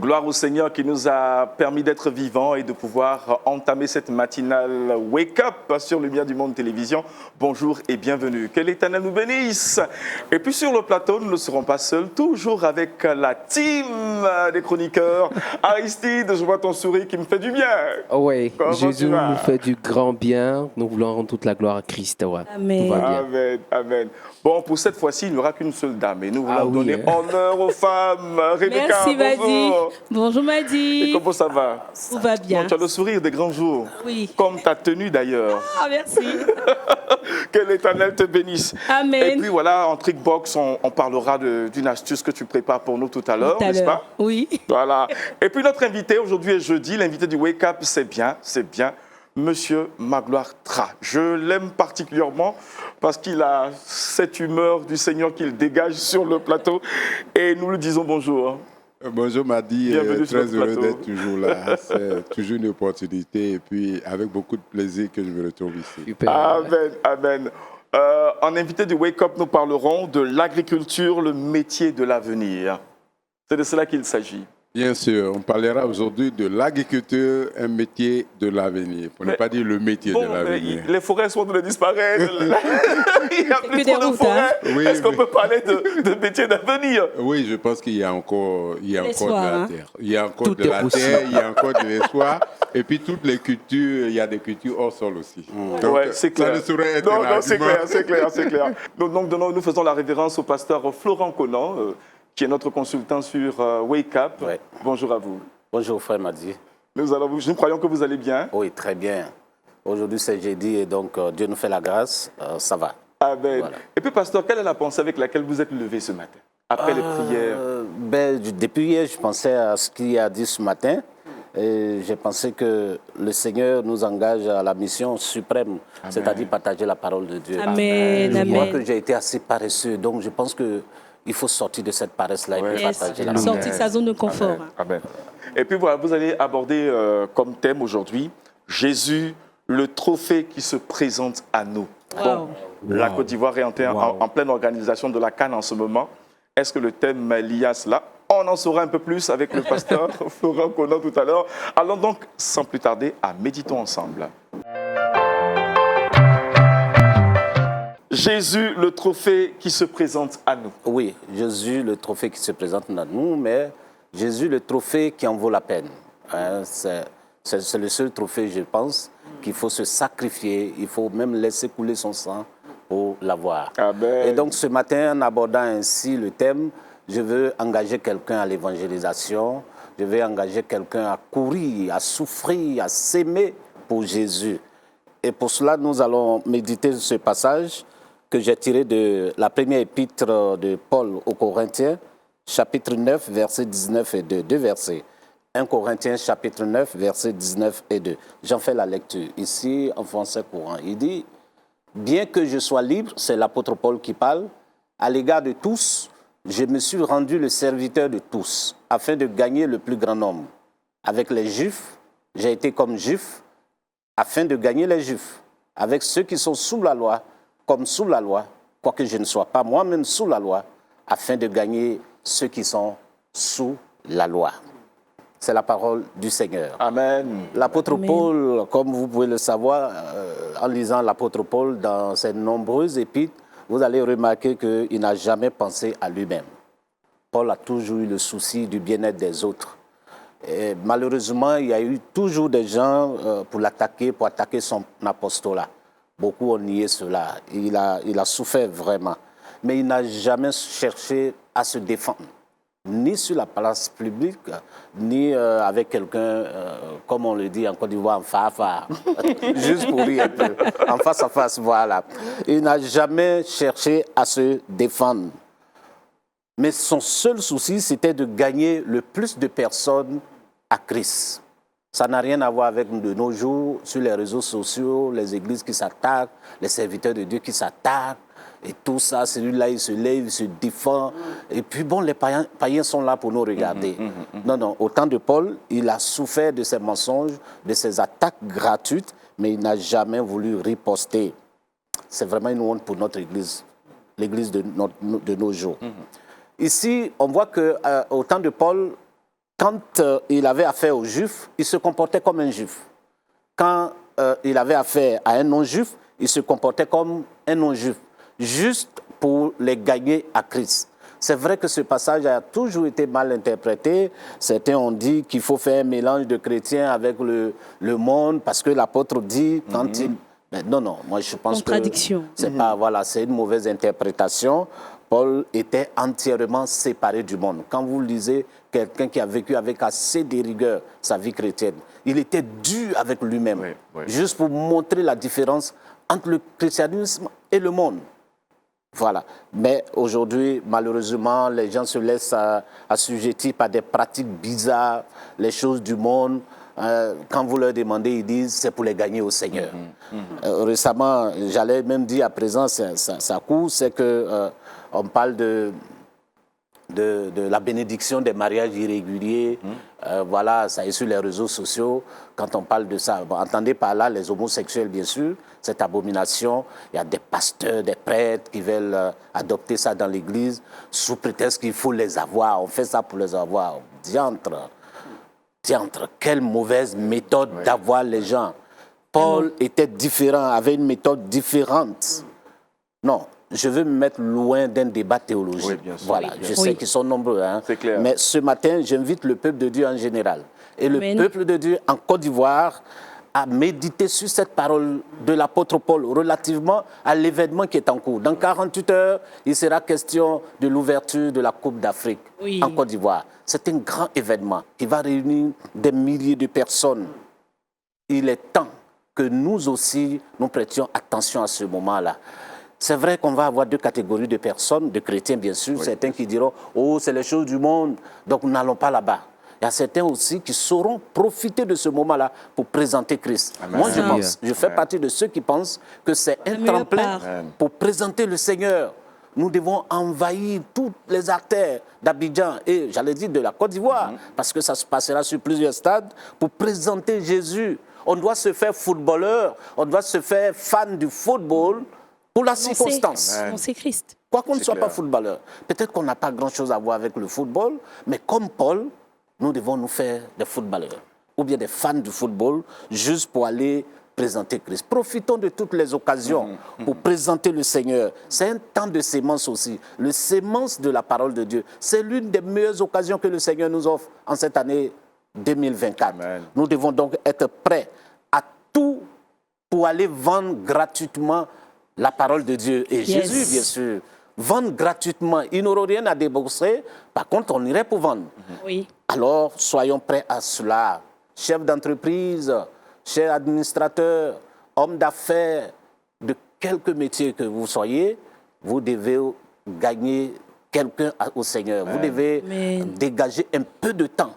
Gloire au Seigneur qui nous a permis d'être vivants et de pouvoir entamer cette matinale Wake Up sur Lumière du Monde Télévision. Bonjour et bienvenue. Que l'Éternel nous bénisse. Et puis sur le plateau, nous ne serons pas seuls, toujours avec la team des chroniqueurs. Aristide, je vois ton sourire qui me fait du bien. Oui, Comment Jésus tu vas? nous fait du grand bien. Nous voulons rendre toute la gloire à Christ. Ouais. Amen. Tout va bien. Amen, amen. Bon, pour cette fois-ci, il n'y aura qu'une seule dame et nous voulons donner honneur aux femmes. Rebecca, Merci Madi. bonjour. Bonjour Et Madi. comment ça va? Tout va bien. Tu as le sourire des grands jours. Oui. Comme ta tenue d'ailleurs. Ah, merci. Que l'Éternel te bénisse. Amen. Et puis voilà, en Trickbox, on parlera d'une astuce que tu prépares pour nous tout à l'heure, n'est-ce pas? Oui. Voilà. Et puis notre invité, aujourd'hui est jeudi, l'invité du Wake Up, c'est bien, Monsieur Magloire Tra. Je l'aime particulièrement parce qu'il a cette humeur du Seigneur qu'il dégage sur le plateau et nous lui disons bonjour. Bonjour Madi, Bienvenue sur très notre heureux plateau. d'être toujours là. C'est toujours une opportunité et puis avec beaucoup de plaisir que je me retrouve ici. Super. Amen, amen. En invité du Wake Up, nous parlerons de l'agriculture, le métier de l'avenir. C'est de cela qu'il s'agit. Bien sûr, on parlera aujourd'hui de l'agriculture, un métier de l'avenir. Pour ne pas dire le métier de l'avenir. Les forêts sont en train de disparaître. Il n'y a plus que trop des de routes, forêts. hein. Oui, Est-ce qu'on mais- peut parler de métier d'avenir? Oui, je pense qu'il y a encore, de L'espoir, la hein. terre. Il y a encore Tout de est la possible. terre, il y a encore de l'espoir. Et puis toutes les cultures, il y a des cultures hors sol aussi. Donc Ouais, c'est clair. ça ne saurait être Non, un c'est argument. clair, c'est clair, c'est clair. Donc, nous faisons la révérence au pasteur Florent Conan, qui est notre consultant sur Wake Up. Ouais. Bonjour à vous. Bonjour frère Madi. Nous croyons que vous allez bien. Oui, très bien. Aujourd'hui c'est jeudi et donc Dieu nous fait la grâce, ça va. Amen. Voilà. Et puis, pasteur, quelle est la pensée avec laquelle vous êtes levé ce matin, après les prières? Depuis hier, je pensais à ce qu'il a dit ce matin. Et j'ai pensé que le Seigneur nous engage à la mission suprême, c'est-à-dire partager la parole de Dieu. Amen. Je crois Amen. que j'ai été assez paresseux, donc je pense qu'il faut sortir de cette paresse-là et puis Yes. partager la parole. Sortir de sa zone de confort. Amen. Amen. Et puis voilà, vous allez aborder comme thème aujourd'hui Jésus, le trophée qui se présente à nous. Wow. La Côte d'Ivoire est en pleine organisation de la CAN en ce moment. Est-ce que le thème est lié à cela? On en saura un peu plus avec le pasteur Florent Conan tout à l'heure. Allons donc, sans plus tarder, à méditons ensemble. Jésus, le trophée qui se présente à nous. Oui, Jésus, le trophée qui se présente à nous, mais Jésus, le trophée qui en vaut la peine. Hein, c'est le seul trophée, je pense, qu'il faut se sacrifier, il faut même laisser couler son sang pour l'avoir. Amen. Et donc ce matin, en abordant ainsi le thème, je veux engager quelqu'un à l'évangélisation, je veux engager quelqu'un à courir, à souffrir, à s'aimer pour Jésus. Et pour cela, nous allons méditer ce passage que j'ai tiré de la première épître de Paul aux Corinthiens, chapitre 9, versets 19 et 2. Deux versets. 1 Corinthiens, chapitre 9, versets 19 et 2. J'en fais la lecture ici en français courant. Il dit, bien que je sois libre, c'est l'apôtre Paul qui parle, à l'égard de tous, je me suis rendu le serviteur de tous, afin de gagner le plus grand nombre. Avec les Juifs, j'ai été comme Juif, afin de gagner les Juifs. Avec ceux qui sont sous la loi, comme sous la loi, quoique je ne sois pas moi-même sous la loi, afin de gagner ceux qui sont sous la loi. C'est la parole du Seigneur. Amen. L'apôtre Amen. Paul, comme vous pouvez le savoir, en lisant l'apôtre Paul dans ses nombreuses épîtres, vous allez remarquer qu'il n'a jamais pensé à lui-même. Paul a toujours eu le souci du bien-être des autres. Et malheureusement, il y a eu toujours des gens pour attaquer son apostolat. Beaucoup ont nié cela. Il a souffert vraiment. Mais il n'a jamais cherché à se défendre, ni sur la place publique, ni avec quelqu'un, comme on le dit en Côte d'Ivoire, en fafa, juste pour rire un peu, en face à face, voilà. Il n'a jamais cherché à se défendre. Mais son seul souci, c'était de gagner le plus de personnes à Christ. Ça n'a rien à voir avec de nos jours, sur les réseaux sociaux, les églises qui s'attaquent, les serviteurs de Dieu qui s'attaquent, et tout ça, celui-là, il se lève, il se défend. Et puis bon, les païens sont là pour nous regarder. Non, au temps de Paul, il a souffert de ces mensonges, de ces attaques gratuites, mais il n'a jamais voulu riposter. C'est vraiment une honte pour notre église, l'église de nos jours. Ici, on voit qu'au temps de Paul, quand il avait affaire aux Juifs, il se comportait comme un Juif. Quand il avait affaire à un non-Juif, il se comportait comme un non-Juif, juste pour les gagner à Christ. C'est vrai que ce passage a toujours été mal interprété. Certains ont dit qu'il faut faire un mélange de chrétiens avec le monde, parce que l'apôtre dit, quand il... Mais non, moi je pense que c'est pas, voilà, c'est une mauvaise interprétation. Paul était entièrement séparé du monde. Quand vous lisez quelqu'un qui a vécu avec assez de rigueur sa vie chrétienne, il était dur avec lui-même, juste pour montrer la différence entre le christianisme et le monde. Voilà. Mais aujourd'hui, malheureusement, les gens se laissent assujettir par des pratiques bizarres, les choses du monde. Quand vous leur demandez, ils disent c'est pour les gagner au Seigneur. Récemment, j'allais même dire à présent, ça court, c'est que on parle de la bénédiction des mariages irréguliers. Voilà, ça est sur les réseaux sociaux. Quand on parle de ça, bon, entendez par là les homosexuels, bien sûr, cette abomination. Il y a des pasteurs, des prêtres qui veulent adopter ça dans l'église sous prétexte qu'il faut les avoir. On fait ça pour les avoir. Diantre, quelle mauvaise méthode d'avoir les gens. Paul était différent, avait une méthode différente. Non. Je veux me mettre loin d'un débat théologique. Oui, bien sûr. Voilà, je sais qu'ils sont nombreux. Hein. C'est clair. Mais ce matin, j'invite le peuple de Dieu en général. Et le peuple de Dieu en Côte d'Ivoire à méditer sur cette parole de l'apôtre Paul relativement à l'événement qui est en cours. Dans 48 heures, il sera question de l'ouverture de la Coupe d'Afrique en Côte d'Ivoire. C'est un grand événement qui va réunir des milliers de personnes. Il est temps que nous aussi, nous prêtions attention à ce moment-là. C'est vrai qu'on va avoir deux catégories de personnes, de chrétiens bien sûr, certains qui diront « Oh, c'est les choses du monde, donc nous n'allons pas là-bas ». Il y a certains aussi qui sauront profiter de ce moment-là pour présenter Christ. Amen. Moi, je fais partie de ceux qui pensent que c'est un tremplin pour présenter le Seigneur. Nous devons envahir toutes les artères d'Abidjan et, j'allais dire, de la Côte d'Ivoire, parce que ça se passera sur plusieurs stades, pour présenter Jésus. On doit se faire footballeur, on doit se faire fan du football, pour la circonstance. On sait Christ. Quoi qu'on ne soit pas footballeur. Peut-être qu'on n'a pas grand-chose à voir avec le football, mais comme Paul, nous devons nous faire des footballeurs ou bien des fans du football juste pour aller présenter Christ. Profitons de toutes les occasions pour présenter le Seigneur. C'est un temps de sémence aussi. Le sémence de la parole de Dieu, c'est l'une des meilleures occasions que le Seigneur nous offre en cette année 2024. Amen. Nous devons donc être prêts à tout pour aller vendre gratuitement la parole de Dieu et Jésus, bien sûr. Vendre gratuitement, ils n'auront rien à débourser. Par contre, on irait pour vendre. Oui. Alors, soyons prêts à cela. Chefs d'entreprise, chers administrateurs, hommes d'affaires, de quelque métier que vous soyez, vous devez gagner quelqu'un au Seigneur. Vous devez dégager un peu de temps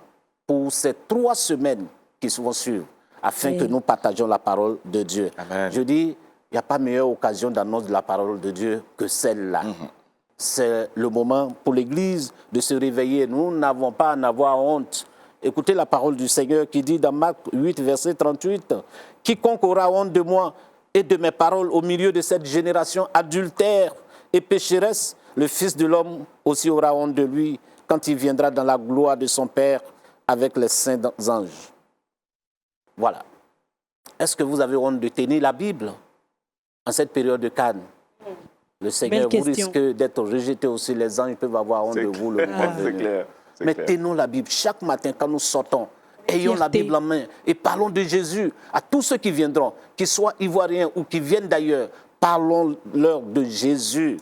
pour ces 3 semaines qui vont suivre, afin que nous partagions la parole de Dieu. Amen. Je dis, il n'y a pas meilleure occasion d'annonce de la parole de Dieu que celle-là. C'est le moment pour l'Église de se réveiller. Nous n'avons pas à en avoir honte. Écoutez la parole du Seigneur qui dit dans Marc 8, verset 38, « Quiconque aura honte de moi et de mes paroles au milieu de cette génération adultère et pécheresse, le Fils de l'homme aussi aura honte de lui quand il viendra dans la gloire de son Père avec les saints anges. » Voilà. Est-ce que vous avez honte de tenir la Bible en cette période de Cannes? Le Seigneur, vous risquez d'être rejeté aussi. Les anges peuvent avoir honte de vous le moment venu. Clair. Mais tenons la Bible. Chaque matin, quand nous sortons, ayons la Bible en main et parlons de Jésus à tous ceux qui viendront, qu'ils soient ivoiriens ou qui viennent d'ailleurs. Parlons-leur de Jésus.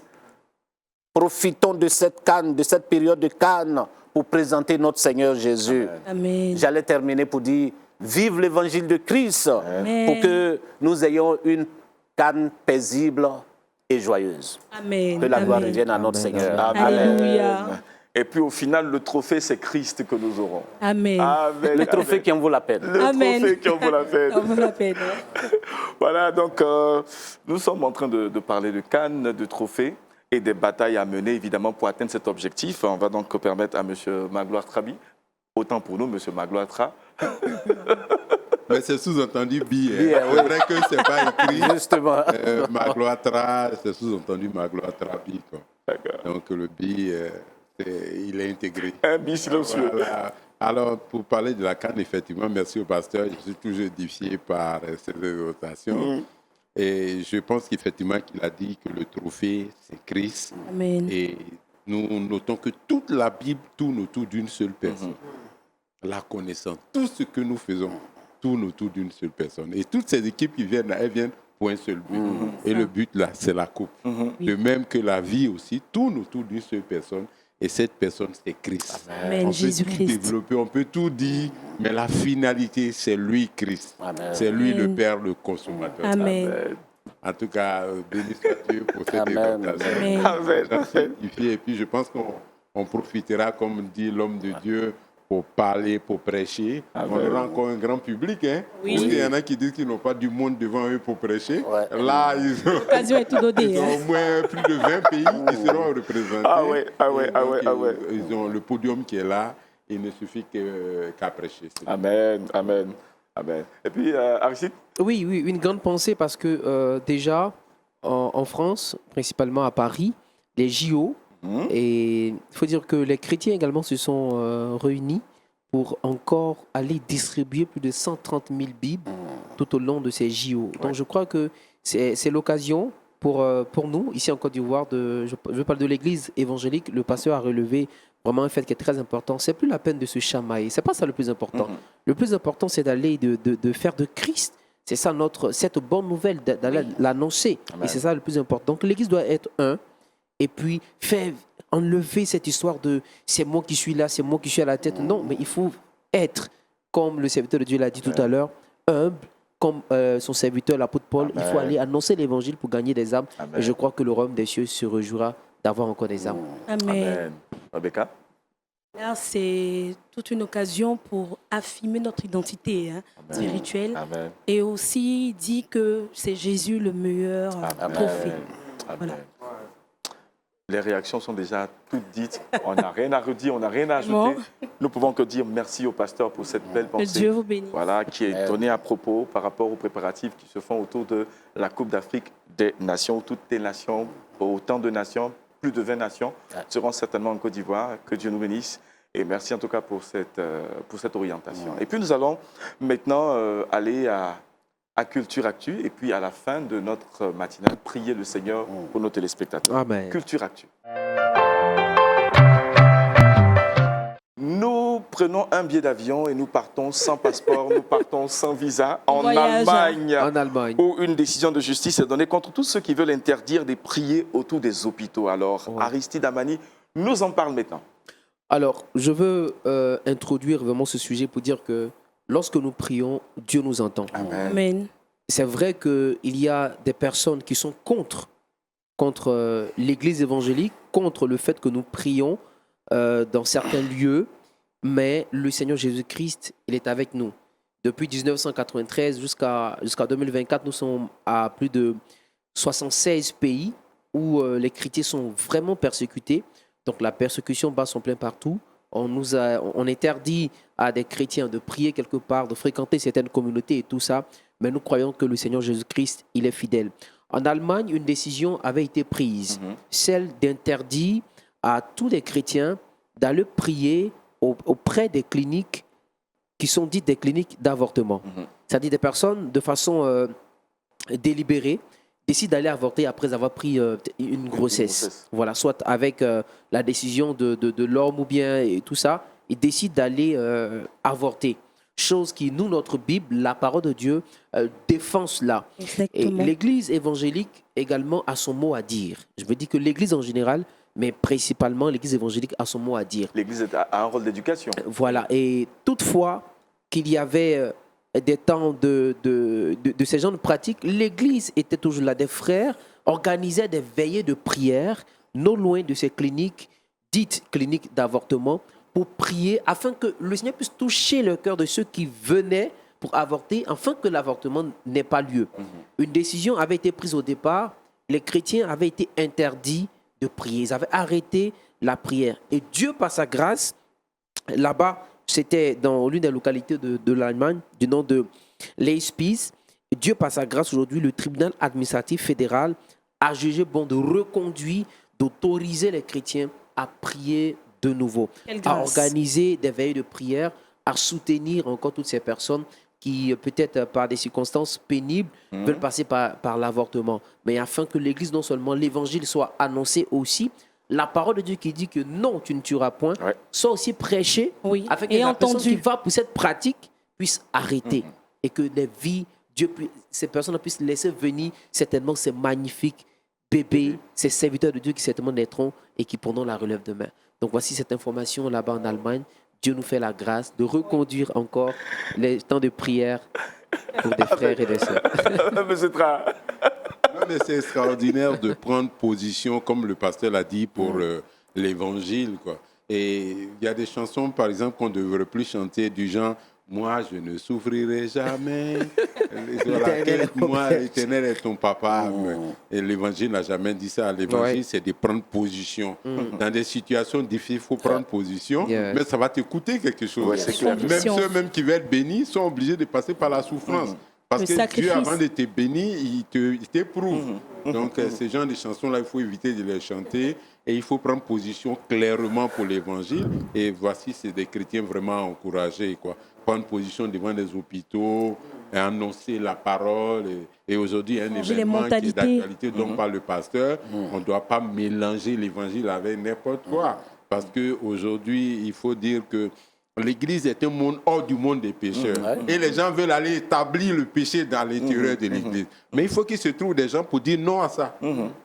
Profitons de cette Cannes, de cette période de Cannes pour présenter notre Seigneur Jésus. Amen. J'allais terminer pour dire, vive l'évangile de Christ. Amen. Pour que nous ayons une Cannes paisible et joyeuse. Amen. Que la gloire revienne à notre Seigneur. Amen. Alléluia. Et puis au final, le trophée, c'est Christ que nous aurons. Amen. Amen. Le trophée qui en vaut la peine. Le trophée qui en vaut la peine. En vaut la peine. Voilà, donc nous sommes en train de parler de Cannes, de trophées et des batailles à mener, évidemment, pour atteindre cet objectif. On va donc permettre à M. Magloire Trabi, autant pour nous, M. Magloire Tra. Mais c'est sous-entendu billet. C'est vrai que ce n'est pas écrit. Justement. Magloire Tra, c'est sous-entendu Magloire Trabi. Donc le billet, il est intégré. Un billet silencieux. Voilà. Alors, pour parler de la CAN, effectivement, merci au pasteur. Je suis toujours édifié par ces exhortations. Et je pense qu'effectivement, qu'il a dit que le trophée, c'est Christ. Amen. Et nous notons que toute la Bible tourne autour d'une seule personne. La connaissance, tout ce que nous faisons tourne autour d'une seule personne. Et toutes ces équipes qui viennent là, elles viennent pour un seul but. Et le but là, c'est la coupe. De même que la vie aussi tourne autour d'une seule personne. Et cette personne, c'est Christ. Amen, On peut Jésus-Christ. tout développer, on peut tout dire, mais la finalité, c'est lui, Christ. Amen. C'est lui le Amen. Père, le consommateur. Amen. En tout cas, béni soit Dieu pour cette Amen. exhortation. Amen. Amen. J'en suis édifié. Et puis, je pense qu'on profitera, comme dit l'homme de Dieu, pour parler, pour prêcher. On aura encore un grand public. Hein? Oui. Parce qu'il y en a qui disent qu'ils n'ont pas du monde devant eux pour prêcher. Ouais. Là, ils ont, L'occasion est tout donnée. ils ont Hein. au moins plus de 20 pays qui seront représentés. Ah ouais, ah ouais, Et ah donc, ouais, ah ouais. Ils ont le podium qui est là. Il ne suffit qu'à prêcher. C'est tout. Amen, amen, amen. Et puis, Aristide? Oui, oui, une grande pensée parce que déjà, en France, principalement à Paris, les JO, et il faut dire que les chrétiens également se sont réunis pour encore aller distribuer plus de 130 000 Bibles tout au long de ces JO. Donc je crois que c'est l'occasion pour nous, ici en Côte d'Ivoire, je parle de l'église évangélique, le pasteur a relevé vraiment un fait qui est très important. C'est plus la peine de se chamailler, c'est pas ça le plus important. Le plus important, c'est d'aller de faire de Christ. C'est ça cette bonne nouvelle, d'aller l'annoncer. Et c'est ça le plus important. Donc l'église doit être un, et puis faire enlever cette histoire de c'est moi qui suis là, c'est moi qui suis à la tête. Non, mais il faut être, comme le serviteur de Dieu l'a dit tout à l'heure, humble, comme son serviteur, l'apôtre Paul. Il faut aller annoncer l'évangile pour gagner des âmes. Et je crois que le royaume des cieux se réjouira d'avoir encore des âmes. Amen. Amen. Rebecca? Là, c'est toute une occasion pour affirmer notre identité spirituelle Amen. et aussi dire que c'est Jésus le meilleur trophée. Amen. Voilà. Les réactions sont déjà toutes dites. On n'a rien à redire, on n'a rien à ajouter. Bon. Nous pouvons que dire merci au pasteur pour cette belle Que pensée. Dieu vous bénisse. Voilà, qui est donnée à propos par rapport aux préparatifs qui se font autour de la Coupe d'Afrique des Nations, où toutes les nations, autant de nations, plus de 20 nations, seront certainement en Côte d'Ivoire. Que Dieu nous bénisse. Et merci en tout cas pour cette orientation. Et puis nous allons maintenant aller à Culture Actu et puis à la fin de notre matinale, prier le Seigneur pour nos téléspectateurs. Amen. Culture Actu. Nous prenons un billet d'avion et nous partons sans passeport, nous partons sans visa en Voyage. Allemagne, En Allemagne. où une décision de justice est donnée contre tous ceux qui veulent interdire de prier autour des hôpitaux. Alors, Aristide Amani nous en parle maintenant. Alors, je veux introduire vraiment ce sujet pour dire que lorsque nous prions, Dieu nous entend. Amen. C'est vrai qu'il y a des personnes qui sont contre l'Église évangélique, contre le fait que nous prions dans certains lieux, mais le Seigneur Jésus-Christ, il est avec nous. Depuis 1993 jusqu'à 2024, nous sommes à plus de 76 pays où les chrétiens sont vraiment persécutés. Donc la persécution bat son plein partout. On interdit à des chrétiens de prier quelque part, de fréquenter certaines communautés et tout ça. Mais nous croyons que le Seigneur Jésus-Christ, il est fidèle. En Allemagne, une décision avait été prise, celle d'interdire à tous les chrétiens d'aller prier auprès des cliniques qui sont dites des cliniques d'avortement. C'est-à-dire des personnes, de façon délibérée, décident d'aller avorter après avoir pris une grossesse. Voilà, soit avec la décision de l'homme ou bien et tout ça, ils décident d'aller avorter. Chose qui, nous, notre Bible, la parole de Dieu, défend cela. Et Exactement. l'Église évangélique également a son mot à dire. Je veux dire que l'Église en général, mais principalement l'Église évangélique a son mot à dire. L'Église a un rôle d'éducation. Voilà, et toutefois qu'il y avait des temps de ces genres de pratiques, l'Église était toujours là. Des frères organisaient des veillées de prière non loin de ces cliniques, dites cliniques d'avortement, pour prier afin que le Seigneur puisse toucher le cœur de ceux qui venaient pour avorter, afin que l'avortement n'ait pas lieu. Une décision avait été prise au départ, les chrétiens avaient été interdits de prier, ils avaient arrêté la prière. Et Dieu, par sa grâce, là-bas, c'était dans l'une des localités de l'Allemagne, du nom de Leispitz. Dieu, par sa grâce, aujourd'hui, le tribunal administratif fédéral a jugé bon de reconduire, d'autoriser les chrétiens à prier de nouveau, Quelle à grâce. organiser des veilles de prière, à soutenir encore toutes ces personnes qui, peut-être par des circonstances pénibles, veulent passer par l'avortement. Mais afin que l'Église, non seulement l'évangile soit annoncé aussi, la parole de Dieu qui dit que non, tu ne tueras point, Ouais. soit aussi prêchée, Oui, afin que et la personne entendu. qui va pour cette pratique puisse arrêter et que les vies, ces personnes puissent laisser venir certainement ces magnifiques bébés, ces serviteurs de Dieu qui certainement naîtront et qui prendront la relève demain. Donc voici cette information là-bas en Allemagne. Dieu nous fait la grâce de reconduire encore les temps de prière pour des frères et des sœurs. Monsieur Tra. Non, mais c'est extraordinaire de prendre position, comme le pasteur l'a dit, pour l'évangile, quoi. Et il y a des chansons, par exemple, qu'on ne devrait plus chanter du genre « Moi, je ne souffrirai jamais ». L'Éternel est mon Moi, père. l'Éternel est ton papa. Et l'évangile n'a jamais dit ça. L'évangile, Ouais. c'est de prendre position. Dans des situations difficiles, il faut prendre position, Yes. mais ça va te coûter quelque chose. Ouais, c'est clair. Même Conviction. ceux même qui veulent être bénis sont obligés de passer par la souffrance. Parce Le que sacrifice. Dieu, avant de te bénir, il t'éprouve. Donc, ces genres de chansons-là, il faut éviter de les chanter et il faut prendre position clairement pour l'évangile. Et voici, c'est des chrétiens vraiment encouragés, quoi. Prendre position devant des hôpitaux, et annoncer la parole. Et aujourd'hui, un Changer les événement qui est mentalités. d'actualité dont parle le pasteur, on ne doit pas mélanger l'évangile avec n'importe quoi. Parce qu'aujourd'hui, il faut dire que l'Église est un monde hors du monde des pécheurs. Et les gens veulent aller établir le péché dans l'intérieur de l'Église. Mais il faut qu'il se trouve des gens pour dire non à ça.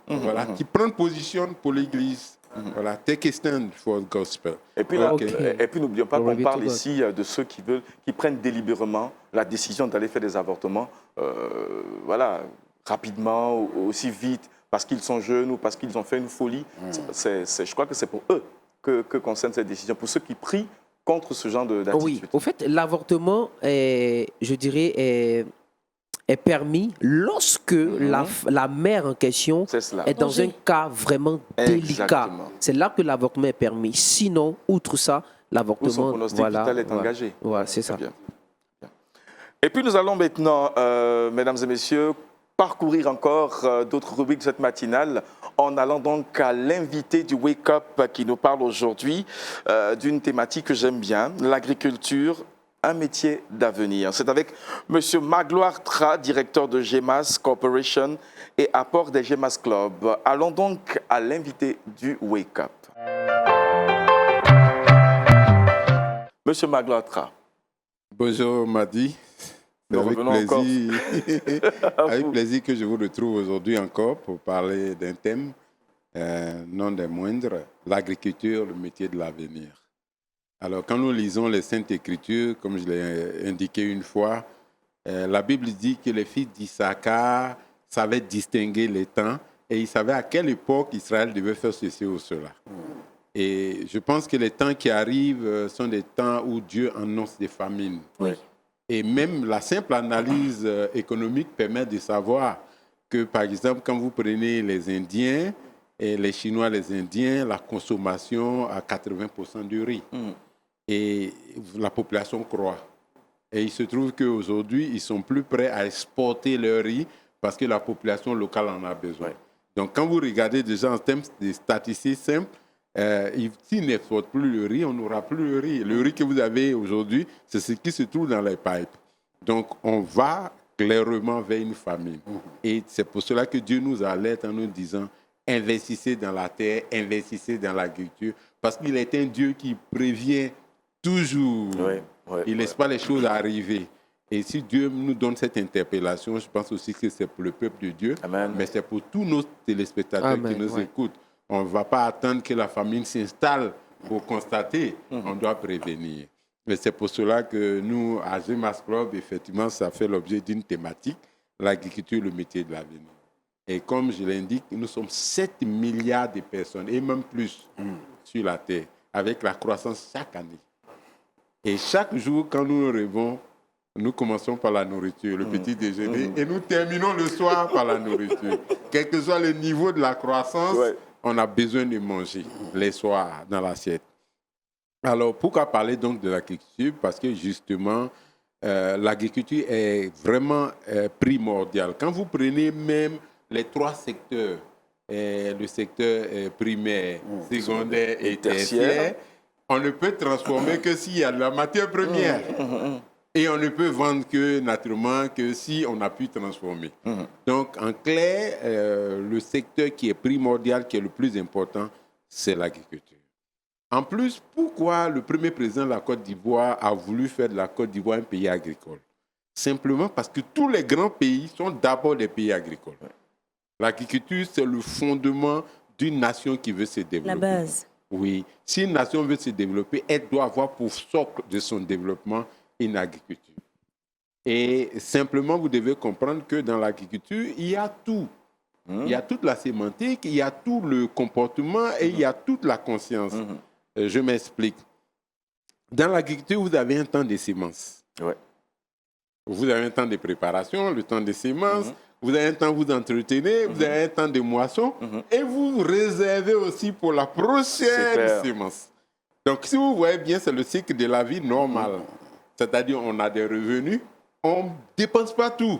Voilà, qui prennent position pour l'Église. Voilà, take a stand for the gospel. Et puis, là, Ok. et puis n'oublions pas Glory qu'on be to parle God. ici de ceux qui prennent délibérément la décision d'aller faire des avortements, voilà, rapidement, ou aussi vite, parce qu'ils sont jeunes ou parce qu'ils ont fait une folie. Je crois que c'est pour eux que concerne cette décision, pour ceux qui prient contre ce genre d'attitude. Oui, au fait, l'avortement, je dirais, est permis lorsque la mère en question C'est cela. est dans Danger. un cas vraiment délicat. Exactement. C'est là que l'avortement est permis. Sinon, outre ça, Où son l'avortement, pronostic vital est engagé. Voilà, c'est ça. Très bien. Et puis nous allons maintenant, mesdames et messieurs, parcourir encore d'autres rubriques de cette matinale en allant donc à l'invité du Wake Up qui nous parle aujourd'hui d'une thématique que j'aime bien, l'agriculture, un métier d'avenir. C'est avec M. Magloire Tra, directeur de GEMAS Corporation et apport des GEMAS Club. Allons donc à l'invité du Wake Up. M. Magloire Tra. Bonjour Madi. C'est Nous avec revenons en plaisir, avec plaisir que je vous retrouve aujourd'hui encore pour parler d'un thème non des moindres, l'agriculture, le métier de l'avenir. Alors quand nous lisons les Saintes Écritures, comme je l'ai indiqué une fois, la Bible dit que les fils d'Issachar savaient distinguer les temps et ils savaient à quelle époque Israël devait faire ceci ou cela. Et je pense que les temps qui arrivent sont des temps où Dieu annonce des famines. Oui. Et même la simple analyse économique permet de savoir que, par exemple, quand vous prenez les Indiens, et les Chinois, les Indiens, la consommation à 80% du riz. Et la population croît. Et il se trouve qu'aujourd'hui, ils sont plus prêts à exporter leur riz parce que la population locale en a besoin. Donc, quand vous regardez déjà en termes de statistiques simples, s'ils n'exportent plus le riz, on n'aura plus le riz. Le riz que vous avez aujourd'hui, c'est ce qui se trouve dans les pipes. Donc, on va clairement vers une famine. Et c'est pour cela que Dieu nous alerte en nous disant, investissez dans la terre, investissez dans l'agriculture, parce qu'il est un Dieu qui prévient toujours. Il ne laisse pas les choses arriver. Et si Dieu nous donne cette interpellation, je pense aussi que c'est pour le peuple de Dieu, Amen. mais c'est pour tous nos téléspectateurs Amen, qui nous ouais. écoutent. On ne va pas attendre que la famine s'installe pour constater. On doit prévenir. Et c'est pour cela que nous, à GEMAS Club, effectivement, ça fait l'objet d'une thématique, l'agriculture, le métier de l'avenir. Et comme je l'indique, nous sommes 7 milliards de personnes, et même plus, sur la Terre, avec la croissance chaque année. Et chaque jour, quand nous nous rêvons, nous commençons par la nourriture, le petit déjeuner, et nous terminons le soir par la nourriture. Quel que soit le niveau de la croissance, on a besoin de manger les soirs dans l'assiette. Alors, pourquoi parler donc de l'agriculture? Parce que justement, l'agriculture est vraiment primordiale. Quand vous prenez même les 3 secteurs le secteur primaire, secondaire et tertiaire. tertiaire, on ne peut transformer que s'il y a de la matière première. Et on ne peut vendre que naturellement que si on a pu transformer. Donc, en clair, le secteur qui est primordial, qui est le plus important, c'est l'agriculture. En plus, pourquoi le premier président de la Côte d'Ivoire a voulu faire de la Côte d'Ivoire un pays agricole? Simplement parce que tous les grands pays sont d'abord des pays agricoles. L'agriculture, c'est le fondement d'une nation qui veut se développer. La base. Oui. Si une nation veut se développer, elle doit avoir pour socle de son développement une agriculture. Et simplement, vous devez comprendre que dans l'agriculture, il y a tout. Il y a toute la sémantique, il y a tout le comportement et il y a toute la conscience. Je m'explique. Dans l'agriculture, vous avez un temps de semences. Ouais. Vous avez un temps de préparation, le temps de semences. Vous avez un temps où vous entretenez, vous avez un temps de moisson. Et vous réservez aussi pour la C'est prochaine clair. sémence. Donc, si vous voyez bien, c'est le cycle de la vie normale. C'est-à-dire, on a des revenus, on ne dépense pas tout.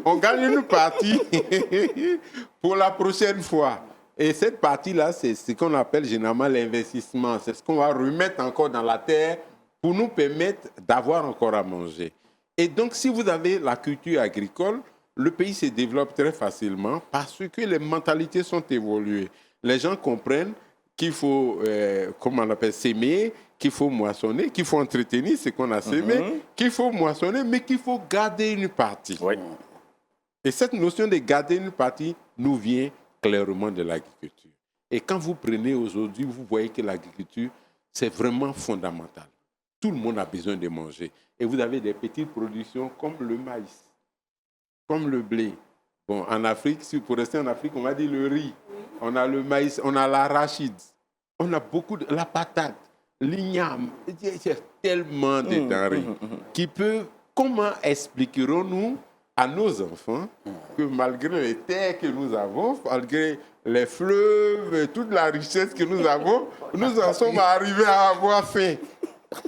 On gagne une partie pour la prochaine fois. Et cette partie-là, c'est ce qu'on appelle généralement l'investissement. C'est ce qu'on va remettre encore dans la terre pour nous permettre d'avoir encore à manger. Et donc, si vous avez la culture agricole, le pays se développe très facilement parce que les mentalités sont évoluées. Les gens comprennent qu'il faut, comment on appelle, s'aimer, qu'il faut moissonner, qu'il faut entretenir ce qu'on a semé, qu'il faut moissonner, mais qu'il faut garder une partie. Oui. Et cette notion de garder une partie nous vient clairement de l'agriculture. Et quand vous prenez aujourd'hui, vous voyez que l'agriculture, c'est vraiment fondamental. Tout le monde a besoin de manger. Et vous avez des petites productions comme le maïs, comme le blé. Bon, en Afrique, si pour rester en Afrique, on va dire le riz. On a le maïs, on a l'arachide. On a beaucoup de la patate, l'igname. Il y a tellement de denrées qui peuvent... Comment expliquerons-nous à nos enfants que malgré les terres que nous avons, malgré les fleuves, et toute la richesse que nous avons, nous en sommes arrivés à avoir faim,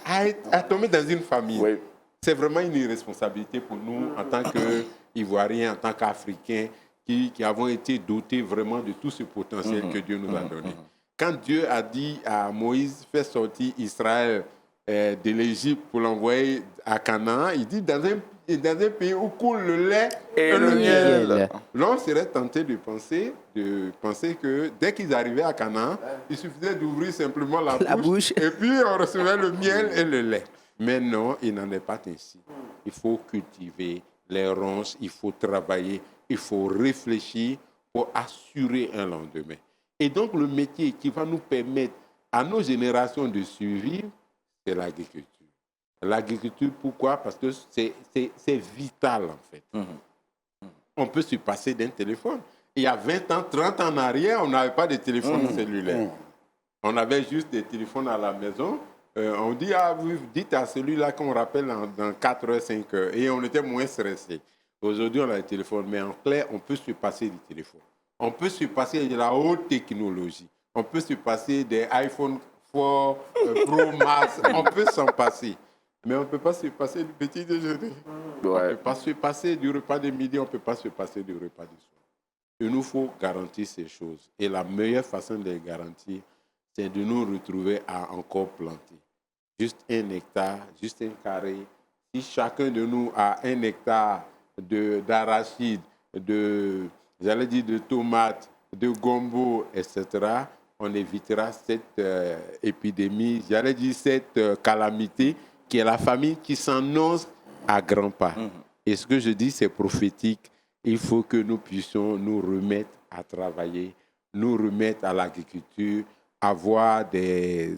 à tomber dans une famille. Oui. C'est vraiment une irresponsabilité pour nous en tant qu'Ivoiriens, en tant qu'Africains, qui avons été dotés vraiment de tout ce potentiel que Dieu nous a donné. Quand Dieu a dit à Moïse, fais sortir Israël de l'Égypte pour l'envoyer à Canaan, il dit dans un pays où coule le lait et le miel. L'on serait tenté de penser que dès qu'ils arrivaient à Canaan, il suffisait d'ouvrir simplement la bouche et puis on recevait le miel et le lait. Mais non, il n'en est pas ainsi. Il faut cultiver les ronces, il faut travailler, il faut réfléchir pour assurer un lendemain. Et donc le métier qui va nous permettre à nos générations de survivre, c'est l'agriculture. L'agriculture, pourquoi? Parce que c'est vital, en fait. On peut se passer d'un téléphone. Il y a 20 ans, 30 ans en arrière, on n'avait pas de téléphone cellulaire. On avait juste des téléphones à la maison. On dit, vous dites à celui-là qu'on rappelle dans 4 heures, 5 heures. Et on était moins stressé. Aujourd'hui, on a des téléphones. Mais en clair, on peut se passer du téléphone. On peut se passer de la haute technologie. On peut se passer des iPhone 4 Pro Max. On peut s'en passer. Mais on ne peut pas se passer du petit déjeuner. On ne peut pas se passer du repas de midi. On ne peut pas se passer du repas du soir. Il nous faut garantir ces choses. Et la meilleure façon de les garantir, c'est de nous retrouver à encore planter. Juste 1 hectare, juste 1 carré. Si chacun de nous a 1 hectare d'arachide, de tomates, de gombo, etc., on évitera cette épidémie, cette calamité qui est la famine qui s'annonce à grands pas. Et ce que je dis, c'est prophétique. Il faut que nous puissions nous remettre à travailler, nous remettre à l'agriculture, avoir des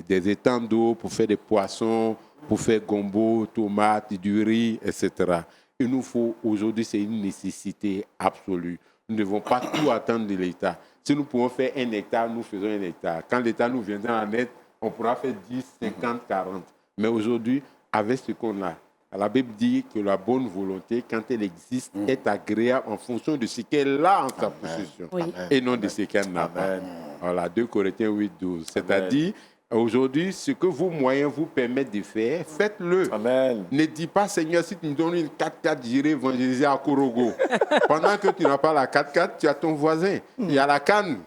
étangs d'eau pour faire des poissons, pour faire gombo, tomates, du riz, etc. Il nous faut, aujourd'hui, c'est une nécessité absolue. Nous ne devons pas tout attendre de l'État. Si nous pouvons faire 1 hectare, nous faisons 1 hectare. Quand l'État nous viendra en aide, on pourra faire 10, 50, 40. Mais aujourd'hui, avec ce qu'on a, la Bible dit que la bonne volonté, quand elle existe, est agréable en fonction de ce qu'elle a en sa possession et non de ce qu'elle n'a pas. Voilà, 2 Corinthiens 8, 12. C'est-à-dire, Aujourd'hui, ce que vos moyens vous permettent de faire, faites-le. Amen. Ne dis pas, Seigneur, si tu me donnes une 4x4, j'irai évangéliser à Korogo. Pendant que tu n'as pas la 4x4, tu as ton voisin. Il y a la canne.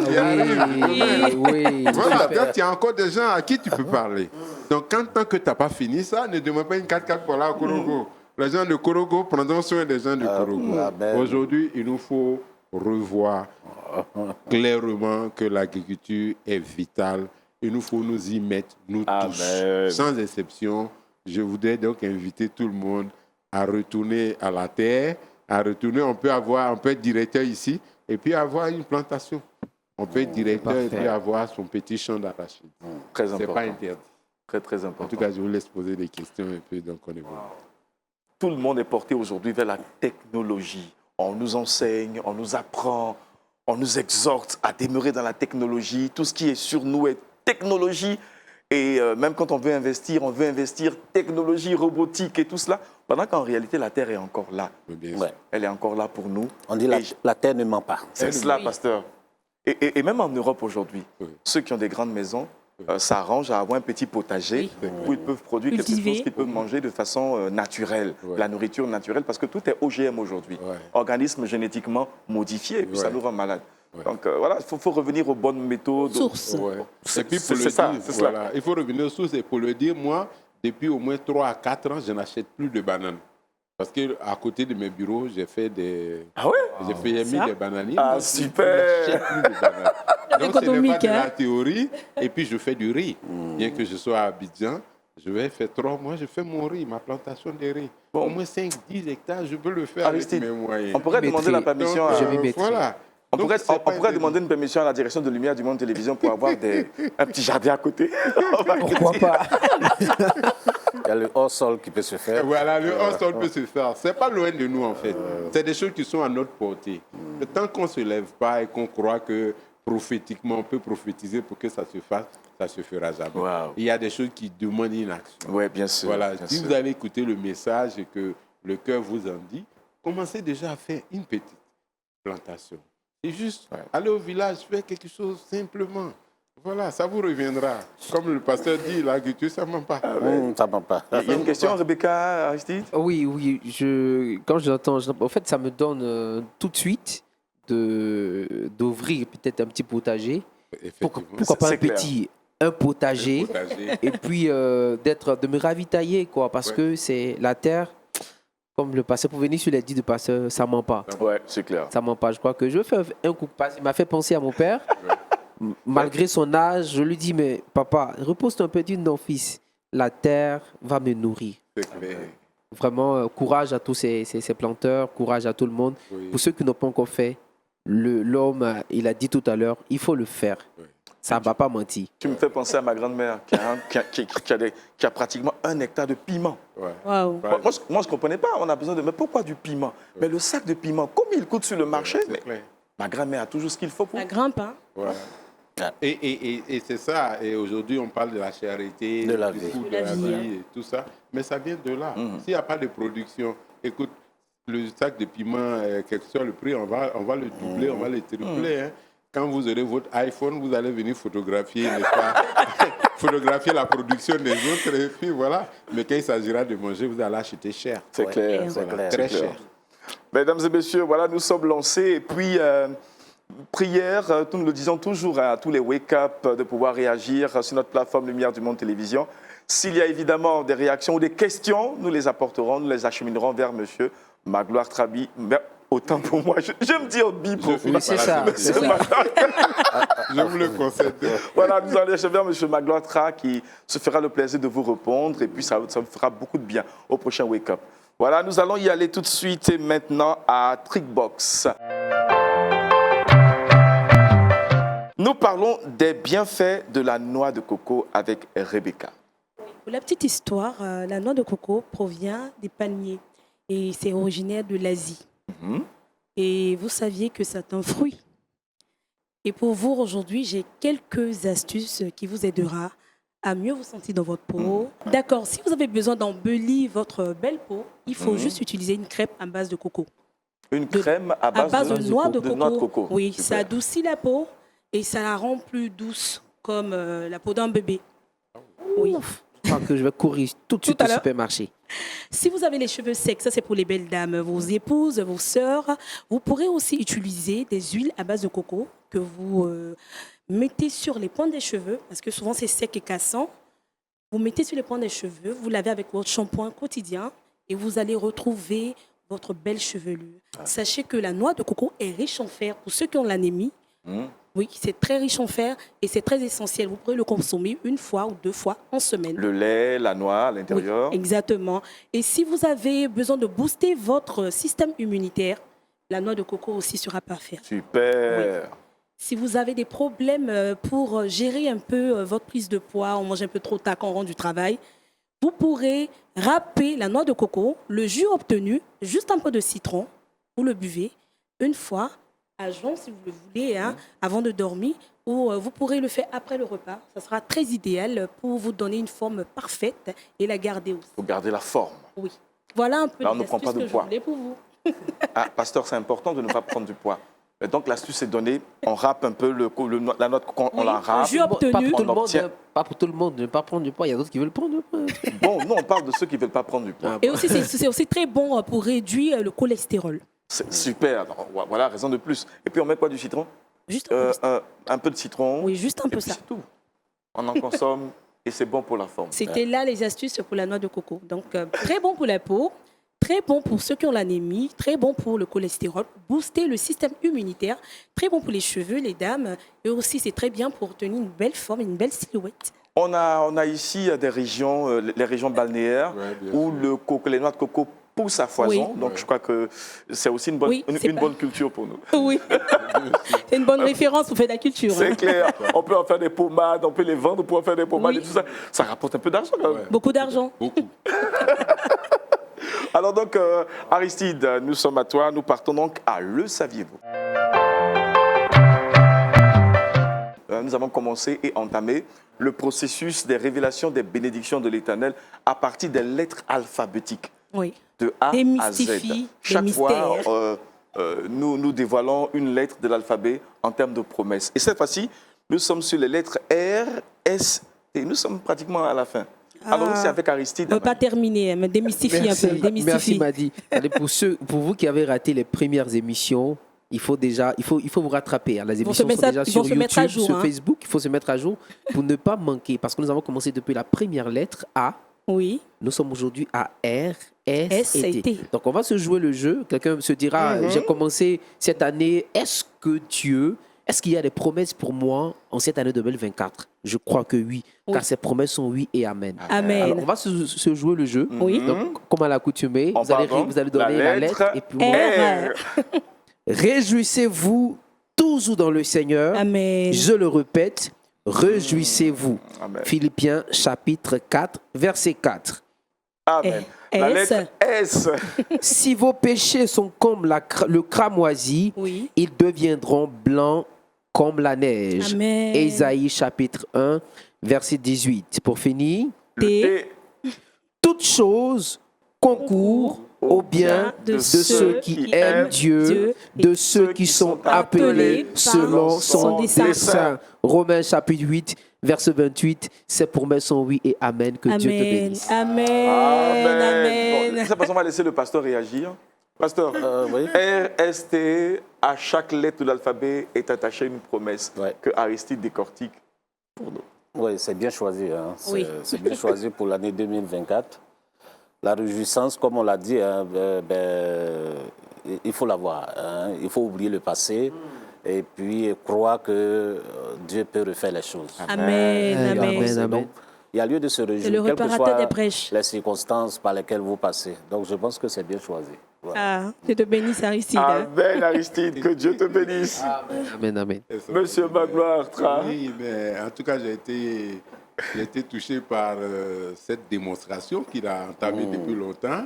Il arrive. Oui. Voilà, donc il y a encore des gens à qui tu peux parler. Donc, tant que tu n'as pas fini ça, ne demande pas une 4x4 pour aller à Korogo. Les gens de Korogo prendront soin des gens de Korogo. Amen. Aujourd'hui, il nous faut revoir clairement que l'agriculture est vitale. Il nous faut nous y mettre, nous tous, Amen. sans exception. Je voudrais donc inviter tout le monde à retourner à la terre, à retourner. On peut être directeur ici et puis avoir une plantation. On peut être directeur et puis avoir son petit champ d'arachide. Très Ce n'est important. pas interdit. Très, très En important. tout cas, je vous laisse poser des questions et puis donc on est bon. Tout le monde est porté aujourd'hui vers la technologie. On nous enseigne, on nous apprend, on nous exhorte à demeurer dans la technologie. Tout ce qui est sur nous est technologie. Et même quand on veut investir technologie, robotique et tout cela, pendant qu'en réalité, la Terre est encore là. Bien sûr. Ouais. Elle est encore là pour nous. On dit Et la terre ne ment pas. c'est cela, pasteur. Et même en Europe aujourd'hui, Oui. ceux qui ont des grandes maisons s'arrangent à avoir un petit potager où ils peuvent produire quelque Cultiver. chose qu'ils peuvent manger de façon naturelle, Ouais. la nourriture naturelle, parce que tout est OGM aujourd'hui, Ouais. organisme génétiquement modifié, et puis ça Ouais. nous rend malade. Ouais. Donc voilà, il faut revenir aux bonnes méthodes. Source. Ouais. C'est- Et puis c'est- pour le c'est ça, dire, c'est cela. voilà, il faut revenir aux sources et pour le dire, moi, depuis au moins 3 à 4 ans, je n'achète plus de bananes. Parce qu'à côté de mes bureaux, j'ai fait Ah ouais? j'ai mis Ça? des bananiers. Ah, donc super. Je n'achète plus de bananes. Donc ce n'est pas Économique, de la hein? théorie. Et puis je fais du riz. Bien que je sois à Abidjan, je vais faire 3 mois, je fais mon riz, ma plantation de riz. Bon. Au moins 5-10 hectares, je peux le faire Aristide, avec mes moyens. On pourrait demander la permission Je à... m'y mettrai. Voilà. On Donc, pourrait, c'est on pas pourrait interdit. demander une permission à la direction de Lumière du Monde Télévision pour avoir un petit jardin à côté. Pourquoi pas? Il y a le hors-sol qui peut se faire. Voilà, le hors-sol peut se faire. C'est pas loin de nous, en fait. C'est des choses qui sont à notre portée. Mais tant qu'on ne se lève pas et qu'on croit que prophétiquement, on peut prophétiser pour que ça se fasse, ça ne se fera jamais. Wow. Il y a des choses qui demandent une action. Oui, bien sûr. Voilà, bien si sûr. vous allez écouter le message et que le cœur vous en dit, commencez déjà à faire une petite plantation. C'est juste aller au village, faire quelque chose simplement. Voilà, ça vous reviendra. Comme le pasteur dit, l'agriculture, ça ne ment pas. Ça ne ment pas. Il y a une question, Rebecca, Aristide? Oui, quand je l'entends, en fait, ça me donne tout de suite d'ouvrir peut-être un petit potager. Pourquoi pas C'est un clair. un potager, Potager. et puis de me ravitailler, quoi, parce Ouais. que c'est la terre, comme le pasteur, pour venir sur les dits de pasteur, ça ment pas. Ouais, c'est clair. Ça ment pas. Je crois que je vais faire un coup de passe. Il m'a fait penser à mon père. Malgré son âge, je lui dis, mais papa, repose-toi un peu, dis non, fils. La terre va me nourrir. C'est clair. Vraiment, courage à tous ces planteurs, courage à tout le monde. Oui. Pour ceux qui n'ont pas encore fait, l'homme, il a dit tout à l'heure, il faut le faire. Oui. Ça ne va pas mentir. Tu me fais penser à ma grand-mère qui a pratiquement 1 hectare de piment. Ouais. Waouh. Ouais. Moi, je ne comprenais pas. On a besoin de... Mais pourquoi du piment? Mais le sac de piment, combien il coûte sur le marché? C'est Mais clair. ma grand-mère a toujours ce qu'il faut pour... Ça grimpe, hein? Voilà. Et c'est ça. Et aujourd'hui, on parle de la charité, De la du vie. coût De la vie, hein. et tout ça. Mais ça vient de là. Mhm. S'il n'y a pas de production, écoute, le sac de piment, quel que soit le prix, on va le doubler, on va le tripler. Hein. Quand vous aurez votre iPhone, vous allez venir photographier, n'est-ce pas? Photographier la production des autres. Et puis voilà. Mais quand il s'agira de manger, vous allez acheter cher. C'est Ouais. clair. C'est Voilà, clair. très C'est clair. cher. Mesdames et messieurs, voilà, nous sommes lancés. Et puis, prière, nous le disons toujours à tous les wake-up de pouvoir réagir sur notre plateforme Lumière du Monde Télévision. S'il y a évidemment des réactions ou des questions, nous les apporterons, nous les acheminerons vers monsieur Magloire Trabi. Mais autant pour moi, j'aime dire Bibo. Je finis Mais c'est par ça, la c'est semaine. ça. Je vous le concède. Voilà, nous allons vers monsieur Magloire Tra qui se fera le plaisir de vous répondre et puis ça vous fera beaucoup de bien au prochain Wake Up. Voilà, nous allons y aller tout de suite et maintenant à Trickbox. Nous parlons des bienfaits de la noix de coco avec Rebecca. Pour la petite histoire, la noix de coco provient des palmiers et c'est originaire de l'Asie. Mhm. Et vous saviez que c'est un fruit. Et pour vous, aujourd'hui, j'ai quelques astuces qui vous aidera à mieux vous sentir dans votre peau. D'accord, si vous avez besoin d'embellir votre belle peau, il faut juste utiliser une crêpe à base de coco. Une crème à À base, base de noix de noix de coco. Oui, Super. ça adoucit la peau et ça la rend plus douce comme la peau d'un bébé. Oui. Je crois que je vais courir tout de suite Tout à au l'heure. supermarché. Si vous avez les cheveux secs, ça c'est pour les belles dames, vos épouses, vos sœurs, vous pourrez aussi utiliser des huiles à base de coco que vous mettez sur les pointes des cheveux, parce que souvent c'est sec et cassant. Vous mettez sur les pointes des cheveux, vous lavez avec votre shampoing quotidien et vous allez retrouver votre belle chevelure. Sachez que la noix de coco est riche en fer. Pour ceux qui ont l'anémie, oui, c'est très riche en fer et c'est très essentiel. Vous pourrez le consommer une fois ou 2 fois en semaine. Le lait, la noix à l'intérieur. Oui, exactement. Et si vous avez besoin de booster votre système immunitaire, la noix de coco aussi sera parfaite. Super. Si vous avez des problèmes pour gérer un peu votre prise de poids, on mange un peu trop tard quand on rentre du travail, vous pourrez râper la noix de coco, le jus obtenu, juste un peu de citron, vous le buvez une fois à jeun si vous le voulez, hein, avant de dormir, ou vous pourrez le faire après le repas. Ça sera très idéal pour vous donner une forme parfaite et la garder aussi. Faut garder la forme. Oui. Voilà un peu Là, on les ne prend pas astuces de que poids. je voulais pour vous. Ah, pasteur, c'est important de ne pas prendre du poids. Et donc, l'astuce est donnée. On râpe un peu la noix de coco, on Oui, la le râpe. jus Pas obtenu. pour tout le On monde, obtient- hein. Pas pour tout le monde de ne pas prendre du poids. Il y a d'autres qui veulent prendre du poids. Bon, nous, on parle de ceux qui ne veulent pas prendre du poids. Ah, Et aussi, c'est aussi très bon pour réduire le cholestérol. C'est super. Alors, voilà, raison de plus. Et puis, on met quoi du citron? Juste un peu. Un peu de citron. Oui, juste un Et peu puis, ça. c'est tout. On en consomme et c'est bon pour la forme. C'était là les astuces pour la noix de coco. Donc, très bon pour la peau, très bon pour ceux qui ont l'anémie, très bon pour le cholestérol, booster le système immunitaire, très bon pour les cheveux, les dames. Et aussi, c'est très bien pour tenir une belle forme, une belle silhouette. On a ici des régions, les régions balnéaires, Ouais, bien où sûr. les noix de coco poussent à foison. Oui. Donc, je crois que c'est aussi une bonne, Oui, c'est une pas- bonne culture pour nous. Oui, c'est une bonne référence pour faire de la culture. C'est hein. clair. On peut en faire des pommades, on peut les vendre pour en faire des pommades Oui. et tout ça. Ça rapporte un peu d'argent quand même. Ouais. Beaucoup d'argent. Beaucoup. Alors donc, Aristide, nous sommes à toi. Nous partons donc à Le Saviez-vous. Nous avons commencé et entamé le processus des révélations des bénédictions de l'Éternel à partir des lettres alphabétiques, Oui. de A à Z. Démystifie les Chaque fois, mystères. nous dévoilons une lettre de l'alphabet en termes de promesses. Et cette fois-ci, nous sommes sur les lettres R, S, T. Nous sommes pratiquement à la fin. Alors, c'est avec Aristide. On ne peut pas terminer, mais démystifie un peu. Merci, Démystifie. Madi. Allez, pour vous qui avez raté les premières émissions, il faut vous rattraper. Les vont se émissions sont mettre à- déjà ils sur vont se mettre à YouTube, jour, sur hein. Facebook. Il faut se mettre à jour pour ne pas manquer. Parce que nous avons commencé depuis la première lettre A. Oui. Nous sommes aujourd'hui à R, S, S et et T. T. Donc, on va se jouer le jeu. Quelqu'un se dira, j'ai commencé cette année. Est-ce qu'il y a des promesses pour moi en cette année 2024? Je crois que oui, Oui. car ces promesses sont oui et amen. Amen. Alors, on va se jouer le jeu. Oui. Donc, comme à l'accoutumée, On vous allez part donc donner la lettre et puis R. réjouissez-vous toujours dans le Seigneur. Amen. Je le répète, réjouissez-vous. Amen. Philippiens chapitre 4, verset 4. Amen. La S. lettre S. Si vos péchés sont comme le cramoisi, Oui. ils deviendront blancs comme la neige. Amen. Ésaïe chapitre 1, verset 18. Pour finir, T. Et toute chose concourt au bien de ceux qui aiment Dieu, de ceux qui sont appelés selon son dessein. Romains chapitre 8, verset 28. Ces promesses sont oui et amen. Que Dieu te Amen. bénisse. Amen. Amen. Bon, de Amen. cette façon, on va laisser le pasteur réagir. Pasteur, Oui. R, S, T, à chaque lettre de l'alphabet est attachée une promesse Ouais. que Aristide décortique pour nous. Oui, c'est bien choisi. Hein. Oui. C'est bien choisi pour l'année 2024. La réjouissance, comme on l'a dit, hein, il faut l'avoir. Hein. Il faut oublier le passé et puis croire que Dieu peut refaire les choses. Amen. Amen. Amen. Amen. Donc, il y a lieu de se C'est le réjouir, quelles que réparateur soient des prêches. les circonstances par lesquelles vous passez. Donc, je pense que c'est bien choisi. Voilà. Ah, Dieu te bénisse, Aristide. hein. Amen, Aristide, que Dieu te bénisse. Amen, amen. Monsieur Magloire, Tra. Oui, mais en tout cas, j'ai été touché par cette démonstration qu'il a entamée depuis longtemps,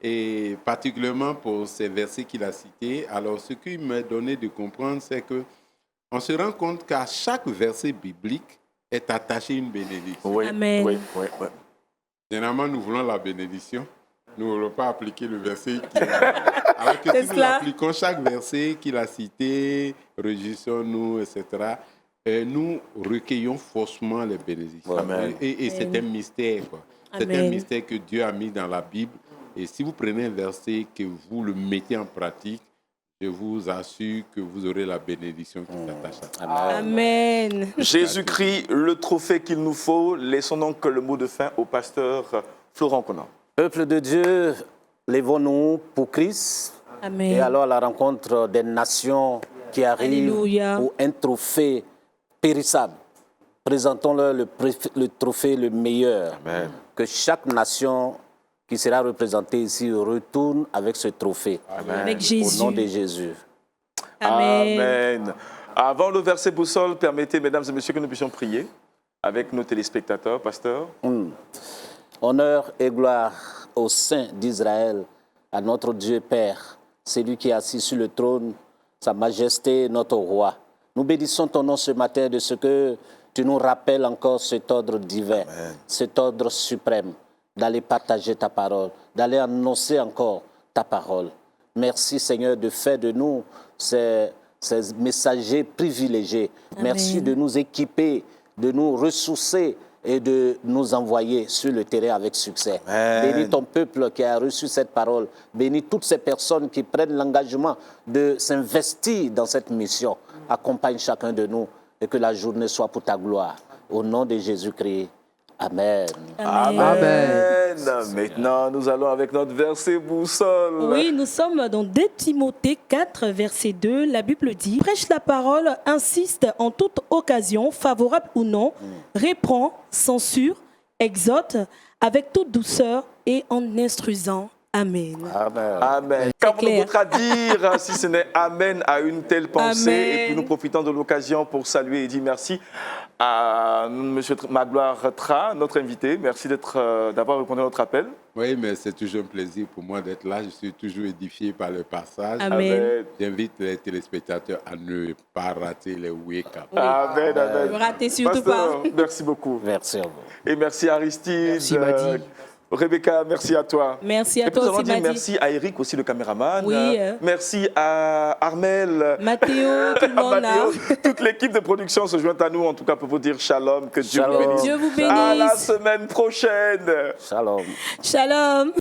et particulièrement pour ces versets qu'il a cités. Alors, ce qui m'a donné de comprendre, c'est que on se rend compte qu'à chaque verset biblique est attaché une bénédiction. Oui, Amen. oui, oui, oui. Généralement, nous voulons la bénédiction. Nous ne voulons pas appliquer le verset qu'il a. Alors que C'est si nous cela. appliquons chaque verset qu'il a cité, réjouissons-nous, etc., nous recueillons faussement les bénédictions. Amen. Et c'est un mystère, quoi. C'est un Amen. mystère que Dieu a mis dans la Bible. Et si vous prenez un verset, que vous le mettez en pratique, je vous assure que vous aurez la bénédiction qui s'attache à ça. Amen. Jésus-Christ, le trophée qu'il nous faut. Laissons donc le mot de fin au pasteur Florent Conan. Peuple de Dieu, lèvons-nous pour Christ. Amen. Et alors la rencontre des nations qui arrivent Alléluia. pour un trophée périssable. Présentons-leur le trophée le meilleur. Amen. Que chaque nation qui sera représentée ici retourne avec ce trophée. Avec Jésus. Au nom de Jésus. Amen. Amen. Avant le verset boussole, permettez, mesdames et messieurs, que nous puissions prier avec nos téléspectateurs, pasteur. Honneur et gloire au Saint d'Israël, à notre Dieu Père, celui qui est assis sur le trône, Sa Majesté, notre Roi. Nous bénissons ton nom ce matin de ce que tu nous rappelles encore cet ordre divin, cet ordre suprême, d'aller partager ta parole, d'aller annoncer encore ta parole. Merci Seigneur de faire de nous ces messagers privilégiés. Amen. Merci de nous équiper, de nous ressourcer et de nous envoyer sur le terrain avec succès. Amen. Bénis ton peuple qui a reçu cette parole. Bénis toutes ces personnes qui prennent l'engagement de s'investir dans cette mission. Accompagne chacun de nous et que la journée soit pour ta gloire. Au nom de Jésus-Christ. Amen. Amen. Maintenant, nous allons avec notre verset boussole. Oui, nous sommes dans 2 Timothée 4, verset 2. La Bible dit « Prêche la parole, insiste en toute occasion, favorable ou non, reprend, censure, exhorte, avec toute douceur et en instruisant. Amen. » Amen. Amen. Qu'avons-nous clair. d'autre à dire si ce n'est Amen à une telle pensée? Amen. Et puis nous profitons de l'occasion pour saluer et dire merci à M. Magloire Tra, notre invité. Merci d'avoir répondu à notre appel. Oui, mais c'est toujours un plaisir pour moi d'être là. Je suis toujours édifié par le passage. Amen. J'invite les téléspectateurs à ne pas rater les wake-up. Amen, amen. Ne ratez surtout Pasteur, pas. merci beaucoup. Merci à vous. Et merci Aristide. Merci, Madi. Rebecca, merci à toi. Merci à Et puis toi nous allons aussi, dire Madi. merci à Eric aussi, le caméraman. Oui. Merci à Armel. Mathéo, tout le à monde là. Mathéo. Toute l'équipe de production se joint à nous, en tout cas pour vous dire shalom, que Dieu vous Shalom. bénisse. Dieu vous bénisse. À la semaine prochaine. Shalom. Shalom.